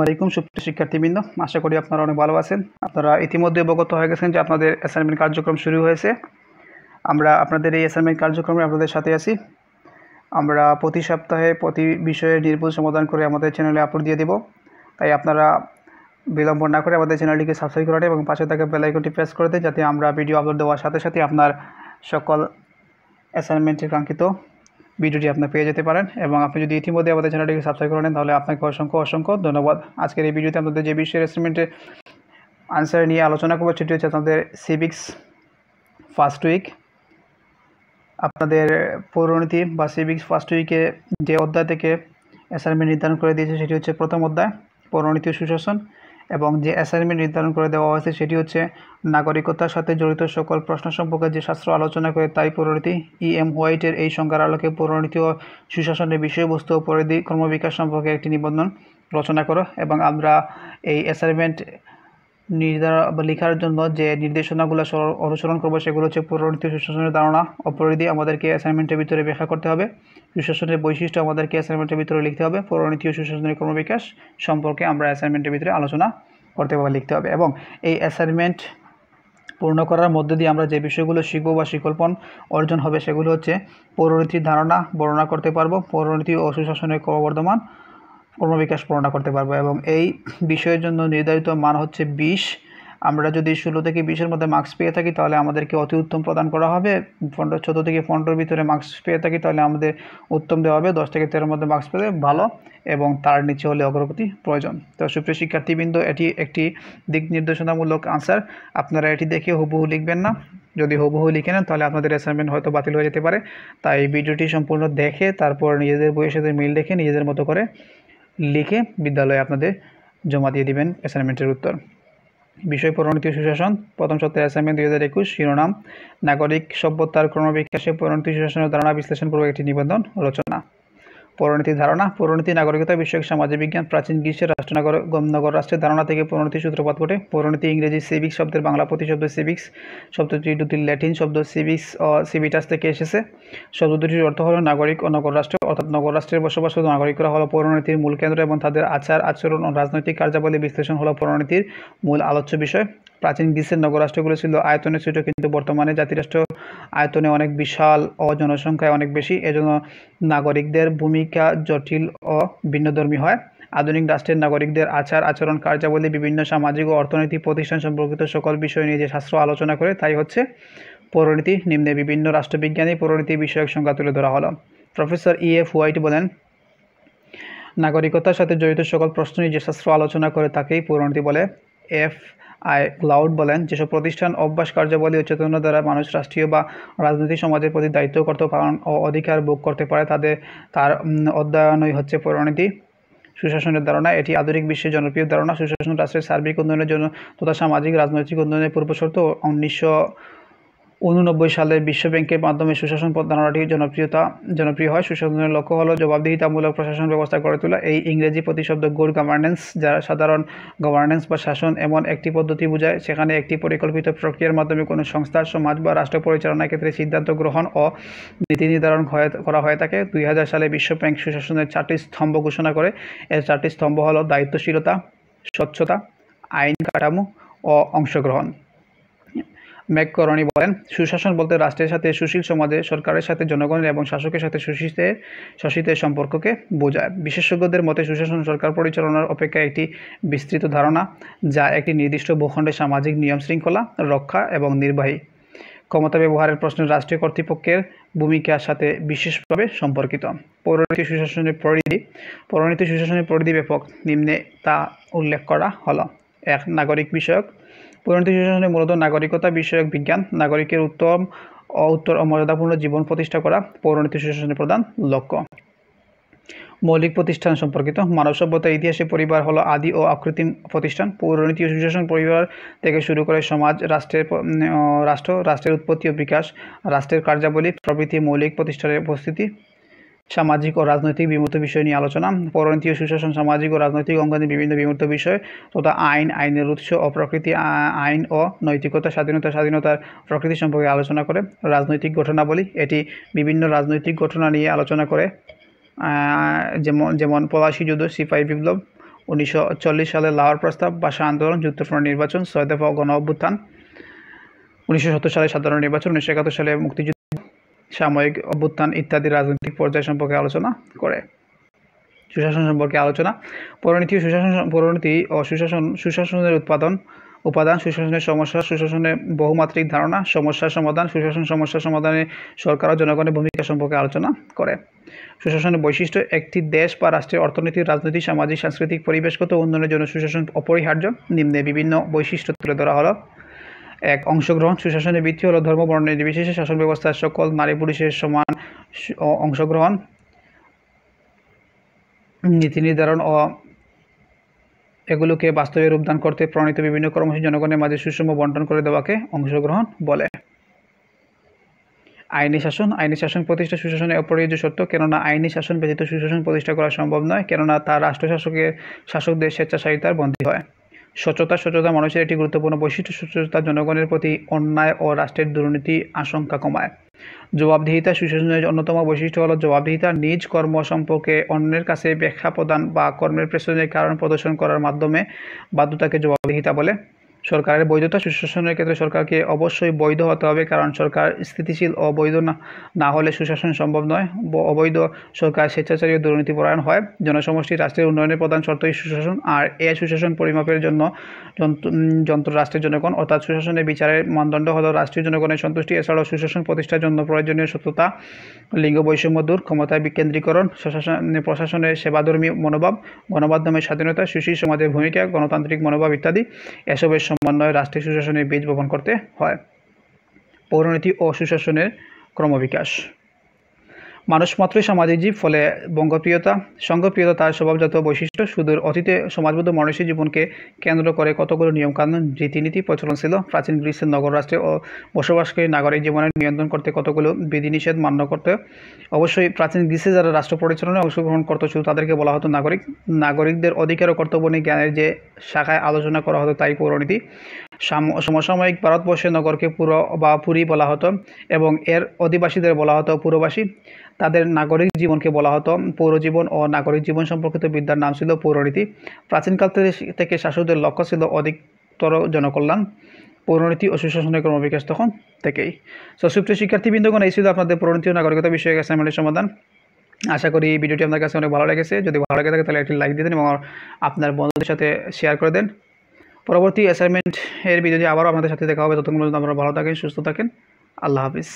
ওয়ালাইকুম সুপ্রিয় শিক্ষার্থীবৃন্দ, আশা করি আপনারা অনেক ভালো আছেন। আপনারা ইতিমধ্যে অবগত হয়ে গেছেন যে আপনাদের অ্যাসাইনমেন্ট কার্যক্রম শুরু হয়েছে। আমরা আপনাদের এই অ্যাসাইনমেন্ট কার্যক্রমে আপনাদের সাথে আছি। আমরা প্রতি সপ্তাহে প্রতি বিষয়ে নির্ভুল সমাধান করে আমাদের চ্যানেলে আপলোড দিয়ে দেব। তাই আপনারা বিলম্ব না করে আমাদের চ্যানেলটিকে সাবস্ক্রাইব করে এবং পাশে থাকা বেল আইকনটি প্রেস করে দেন, যাতে আমরা ভিডিও আপলোড দেওয়ার সাথে সাথে আপনার সকল অ্যাসাইনমেন্টের কাঙ্ক্ষিত ভিডিওটি আপনি পেয়ে যেতে পারেন। এবং আপনি যদি ইতিমধ্যে আমাদের চ্যানেলটিকে সাবস্ক্রাইব করে নেন তাহলে আপনাকে অসংখ্য ধন্যবাদ। আজকের এই ভিডিওতে আপনাদের যে বিষয়ের অ্যাসাইনমেন্টের আনসার নিয়ে আলোচনা করবো সেটি হচ্ছে আপনাদের সিভিক্স ফার্স্ট উইক। আপনাদের পৌরনীতি বা সিভিক্স ফার্স্ট উইকে যে অধ্যায় থেকে অ্যাসাইনমেন্ট নির্ধারণ করে দিয়েছে সেটি হচ্ছে প্রথম অধ্যায় পৌরনীতি ও সুশাসন, এবং যে অ্যাসাইনমেন্ট নির্ধারণ করে দেওয়া হয়েছে সেটি হচ্ছে নাগরিকতার সাথে জড়িত সকল প্রশ্ন সম্পর্কে যে শাস্ত্র আলোচনা করে তাই পৌরনীতি। EM হোয়াইটের এই সংজ্ঞার আলোকে পৌরনীতি ও সুশাসনের বিষয়বস্তু ও পরিধি কর্মবিকাশ সম্পর্কে একটি নিবন্ধন রচনা করো। এবং আমরা এই অ্যাসাইনমেন্ট লেখার জন্য যে নির্দেশনাগুলো অনুসরণ করবো সেগুলো হচ্ছে পৌরনীতি ও সুশাসনের ধারণা ও পরিধি আমাদেরকে অ্যাসাইনমেন্টের ভিতরে ব্যাখ্যা করতে হবে। সুশাসনের বৈশিষ্ট্য আমাদেরকে অ্যাসাইনমেন্টের ভিতরে লিখতে হবে। পৌরনীতি ও সুশাসনের কর্মবিকাশ সম্পর্কে আমরা অ্যাসাইনমেন্টের ভিতরে আলোচনা করতে বা লিখতে হবে। এবং এই অ্যাসাইনমেন্ট পূর্ণ করার মধ্যে দিয়ে আমরা যে বিষয়গুলো শিখব বা শিকল্পন অর্জন হবে সেগুলো হচ্ছে পৌরনীতির ধারণা বর্ণনা করতে পারবো, পৌরনীতি ও সুশাসনের ক্রমবর্ধমান কর্মবিকাশ বর্ণনা করতে পারবো। এবং এই বিষয়ের জন্য নির্ধারিত মান হচ্ছে 20। আমরা যদি 16 থেকে 20-এর মধ্যে মার্কস পেয়ে থাকি তাহলে আমাদেরকে অতি উত্তম প্রদান করা হবে। 14 থেকে 15-এর ভিতরে মার্কস পেয়ে থাকি তাহলে আমাদের উত্তম দেওয়া হবে। 10 থেকে 13-এর মধ্যে মার্কস পেলে ভালো, এবং তার নিচে হলে অগ্রগতি প্রয়োজন। তো সুপ্রিয় শিক্ষার্থীবৃন্দ, এটি একটি দিক নির্দেশনামূলক আনসার। আপনারা এটি দেখে হুবহু লিখবেন না। যদি হুবহু লিখে নেন তাহলে আপনাদের অ্যাসাইনমেন্ট হয়তো বাতিল হয়ে যেতে পারে। তাই ভিডিওটি সম্পূর্ণ দেখে তারপর নিজেদের বইয়ের সাথে মিল রেখে নিজেদের মতো করে লিখে বিদ্যালয়ে আপনাদের জমা দিয়ে দিবেন অ্যাসাইনমেন্টের উত্তর। বিষয় পৌরনীতি ও সুশাসন, প্রথম সপ্তাহে অ্যাসাইনমেন্ট 2021। শিরোনাম নাগরিক সভ্যতার ক্রমবিকাশে পৌরনীতি সুশাসনের ধারণা বিশ্লেষণপূর্বক একটি নিবন্ধন রচনা। পৌরনীতির ধারণা। পৌরনীতি নাগরিকতা বিষয়ক সামাজিক বিজ্ঞান। প্রাচীন গ্রীসের নগর রাষ্ট্রের ধারণা থেকে পৌরনীতির সূত্রপাত ঘটে। পৌরনীতি ইংরেজি সিভিক্স শব্দের বাংলা প্রতিশব্দ সিভিক্স শব্দটি দুটি ল্যাটিন শব্দ সিভিক্স ও সিভিটাস থেকে এসেছে। শব্দ দুটির অর্থ হলো নাগরিক ও নগর রাষ্ট্র, অর্থাৎ নগর রাষ্ট্রের বসবাসরত নাগরিকরা হলো পৌরনীতির মূল কেন্দ্র এবং তাদের আচার আচরণ ও রাজনৈতিক কার্যাবলী বিশ্লেষণ হলো পৌরনীতির মূল আলোচ্য বিষয়। প্রাচীন গ্রীসের নগর রাষ্ট্রগুলো ছিল আয়তনে ছোট, কিন্তু বর্তমানে জাতিরাষ্ট্র আয়তনে অনেক বিশাল ও জনসংখ্যায় অনেক বেশি। এজন্য নাগরিকদের ভূমিকা জটিল ও ভিন্নধর্মী হয়। আধুনিক রাষ্ট্রের নাগরিকদের আচার আচরণ কার্যাবলী বিভিন্ন সামাজিক ও অর্থনৈতিক প্রতিষ্ঠান সম্পর্কিত সকল বিষয় নিয়ে যে শাস্ত্র আলোচনা করে তাই হচ্ছে পৌরনীতি। নিম্নে বিভিন্ন রাষ্ট্রবিজ্ঞানী পৌরনীতি বিষয়ক সংজ্ঞা তুলে ধরা হলো। প্রফেসর EF হোয়াইট বলেন, নাগরিকতার সাথে জড়িত সকল প্রশ্ন নিয়ে যে শাস্ত্র আলোচনা করে তাকেই পৌরনীতি বলে। FI ক্লাউড বলেন, যেসব প্রতিষ্ঠান অভ্যাস কার্যাবলী ও চেতনা দ্বারা মানুষ রাষ্ট্রীয় বা রাজনৈতিক সমাজের প্রতি দায়িত্ব কর্তব্য পালন ও অধিকার ভোগ করতে পারে তার অধ্যয়নই হচ্ছে পৌরনীতি। সুশাসনের ধারণা। এটি আধুনিক বিশ্বের জনপ্রিয় ধারণা। সুশাসন রাষ্ট্রের সার্বিক উন্নয়নের জন্য তথা সামাজিক রাজনৈতিক উন্নয়নের পূর্বশর্ত। 1989 সালে বিশ্ব ব্যাংকের মাধ্যমে সুশাসন ধারণাটি জনপ্রিয় হয়। সুশাসনের লক্ষ্য হলো জবাবদিহিতামূলক প্রশাসন ব্যবস্থা গড়ে তোলা। এই ইংরেজি প্রতিশব্দ গুড গভর্নেন্স, যারা সাধারণ গভর্নেন্স বা শাসন এমন একটি পদ্ধতি বোঝায় সেখানে একটি পরিকল্পিত প্রক্রিয়ার মাধ্যমে কোনো সংস্থা, সমাজ বা রাষ্ট্র পরিচালনার ক্ষেত্রে সিদ্ধান্ত গ্রহণ ও নীতি নির্ধারণ করা হয়ে থাকে। 2000 সালে বিশ্ব ব্যাংক সুশাসনের 4টি স্তম্ভ ঘোষণা করে। এই 4টি স্তম্ভ হলো দায়িত্বশীলতা, স্বচ্ছতা, আইন কাঠামো ও অংশগ্রহণ। ম্যাককরনি বলেন, সুশাসন বলতে রাষ্ট্রের সাথে সুশীল সমাজে সরকারের সাথে জনগণের এবং শাসকের সাথে শোষিতের সম্পর্ককে বোঝায়। বিশেষজ্ঞদের মতে সুশাসন সরকার পরিচালনার অপেক্ষা একটি বিস্তৃত ধারণা, যা একটি নির্দিষ্ট ভূখণ্ডে সামাজিক নিয়ম শৃঙ্খলা রক্ষা এবং নির্বাহী ক্ষমতা ব্যবহারের প্রশ্নে রাষ্ট্রীয় কর্তৃপক্ষের ভূমিকার সাথে বিশেষভাবে সম্পর্কিত। পৌরনীতি সুশাসনের পরিধি। পৌরনীতি সুশাসনের পরিধি ব্যাপক। নিম্নে তা উল্লেখ করা হলো। 1. নাগরিক বিষয়ক। পৌরনীতি সুশাসনে মূলত নাগরিকতা বিষয়ক বিজ্ঞান। নাগরিকের উত্তর ও মর্যাদাপূর্ণ জীবন প্রতিষ্ঠা করা পৌরনীতি সুশাসনের প্রধান লক্ষ্য। মৌলিক প্রতিষ্ঠান সম্পর্কিত। মানব সভ্যতার ইতিহাসে পরিবার হলো আদি ও অকৃত্রিম প্রতিষ্ঠান। পৌরনীতি ও সুশাসন পরিবার থেকে শুরু করে সমাজ, রাষ্ট্রের উৎপত্তি ও বিকাশ, রাষ্ট্রের কার্যাবলী প্রভৃতি মৌলিক প্রতিষ্ঠানের উপস্থিতি। সামাজিক ও রাজনৈতিক বিমূর্ত বিষয় নিয়ে আলোচনা। পৌরনীতি ও সুশাসন সামাজিক ও রাজনৈতিক অঙ্গনের বিভিন্ন বিমূর্ত বিষয় তথা আইনের উৎস ও প্রকৃতি, আইন ও নৈতিকতা, স্বাধীনতার প্রকৃতি সম্পর্কে আলোচনা করে। রাজনৈতিক ঘটনাবলী। এটি বিভিন্ন রাজনৈতিক ঘটনা নিয়ে আলোচনা করে, যেমন পলাশী যুদ্ধ, সিপাহী বিপ্লব, 1940 সালে লাহোর প্রস্তাব, ভাষা আন্দোলন, যুক্তফ্রন্ট নির্বাচন, 6 দফা গণ অভ্যুত্থান, 1970 সালে সাধারণ নির্বাচন, 1971 সালে মুক্তিযুদ্ধ, সাময়িক অভ্যুত্থান ইত্যাদি রাজনৈতিক পর্যায় সম্পর্কে আলোচনা করে। সুশাসন সম্পর্কে আলোচনা। পরিণতি ও সুশাসনের উপাদান, সুশাসনের সমস্যা, সুশাসনের বহুমাত্রিক ধারণা, সমস্যার সমাধান, সমস্যা সমাধানে সরকার ও জনগণের ভূমিকা সম্পর্কে আলোচনা করে। সুশাসনের বৈশিষ্ট্য। একটি দেশ বা রাষ্ট্রের অর্থনৈতিক, রাজনৈতিক, সামাজিক, সাংস্কৃতিক, পরিবেশগত উন্নয়নের জন্য সুশাসন অপরিহার্য। নিম্নে বিভিন্ন বৈশিষ্ট্য তুলে ধরা হলো। 1. অংশগ্রহণ। সুশাসনের ভিত্তি হলো ধর্ম বর্ণ নির্বিশেষে শাসন ব্যবস্থায় সকল নারী পুরুষের সমান অংশগ্রহণ, নীতি নির্ধারণ ও এগুলোকে বাস্তবে রূপদান করতে প্রণীত বিভিন্ন কর্মসূচি জনগণের মাঝে সুষম বন্টন করে দেওয়াকে অংশগ্রহণ বলে। আইনি শাসন। আইনি শাসন প্রতিষ্ঠা সুশাসনের অপরিহার্য শর্ত, কেননা আইনি শাসন ব্যতীত সুশাসন প্রতিষ্ঠা করা সম্ভব নয়, কেননা তা শাসকদের স্বেচ্ছাচারিতার বন্দী হয়। স্বচ্ছতা। স্বচ্ছতা মানুষের একটি গুরুত্বপূর্ণ বৈশিষ্ট্য। স্বচ্ছতা জনগণের প্রতি অন্যায় ও রাষ্ট্রের দুর্নীতি আশঙ্কা কমায়। জবাবদিহিতা। সুশাসনের অন্যতম বৈশিষ্ট্য হল জবাবদিহিতা। নিজ কর্ম সম্পর্কে অন্যের কাছে ব্যাখ্যা প্রদান বা কর্মের পেছনের কারণ প্রদর্শন করার মাধ্যমে বাধ্যতাকে জবাবদিহিতা বলে। সরকারের বৈধতা। সুশাসনের ক্ষেত্রে সরকারকে অবশ্যই বৈধ হতে হবে, কারণ সরকার স্থিতিশীল ও বৈধ না হলে সুশাসন সম্ভব নয়। অবৈধ সরকার স্বেচ্ছাচারী ও দুর্নীতিপরায়ণ হয়। জনসমষ্টি। রাষ্ট্রের উন্নয়নের প্রধান শর্তই সুশাসন, আর সুশাসন পরিমাপের জন্য যন্ত্র রাষ্ট্রের জনগণ, অর্থাৎ সুশাসনের বিচারের মানদণ্ড হল রাষ্ট্রীয় জনগণের সন্তুষ্টি। এছাড়াও সুশাসন প্রতিষ্ঠার জন্য প্রয়োজনীয় সত্যতা, লিঙ্গ বৈষম্য দূর, ক্ষমতার বিকেন্দ্রীকরণ, প্রশাসনের সেবাধর্মী মনোভাব, গণমাধ্যমের স্বাধীনতা, সুশীল সমাজের ভূমিকা, গণতান্ত্রিক মনোভাব ইত্যাদি, এসবের সমন্বয়ে রাষ্ট্রীয় সুশাসনের বীজ বপন করতে হয়। পৌরনীতি ও সুশাসনের ক্রমবিকাশ। মানুষ মাত্রই সামাজিক জীব, ফলে সঙ্গপ্রিয়তা তার স্বভাবজাত বৈশিষ্ট্য। সুদূর অতীতে সমাজবদ্ধ মানুষের জীবনকে কেন্দ্র করে কতগুলো নিয়মকানুন, রীতিনীতি প্রচলন ছিল। প্রাচীন গ্রিসের নগর রাষ্ট্রে ও বসবাসকারী নাগরিক জীবনের নিয়ন্ত্রণ করতে কতগুলো বিধিনিষেধ মান্য করতে। অবশ্যই প্রাচীন গ্রিসে যারা রাষ্ট্র পরিচালনায় অংশগ্রহণ করতে ছিল তাদেরকে বলা হতো নাগরিক। নাগরিকদের অধিকার ও কর্তব্য নিয়ে জ্ঞানের যে শাখায় আলোচনা করা হতো তাই পৌরনীতি। সমসাময়িক ভারতবর্ষের নগরকে পুরী বলা হতো এবং এর অধিবাসীদের বলা হতো পুরবাসী। তাদের নাগরিক জীবনকে বলা হতো পৌরজীবন ও নাগরিক জীবন সম্পর্কিত বিদ্যার নাম ছিল পৌরনীতি। প্রাচীনকাল থেকে শাসকদের লক্ষ্য ছিল অধিকতর জনকল্যাণ। পৌরনীতি ও সুশাসনের ক্রমবিকাশ তখন থেকেই। সুপ্রিয় শিক্ষার্থীবৃন্দগণ, এই ছিল আপনাদের পৌরনীতি ও নাগরিকতা বিষয়ক অ্যাসাইনমেন্টের সমাধান। আশা করি এই ভিডিওটি আপনার কাছে অনেক ভালো লেগেছে। যদি ভালো লেগে থাকে তাহলে একটি লাইক দিয়ে দেন এবং আপনার বন্ধুদের সাথে শেয়ার করে দেন। পরবর্তী অ্যাসাইনমেন্ট এর ভিডিওটি আবারও আপনাদের সাথে দেখা হবে। ততক্ষণ পর্যন্ত আপনারা ভালো থাকেন, সুস্থ থাকেন। আল্লাহ হাফিজ।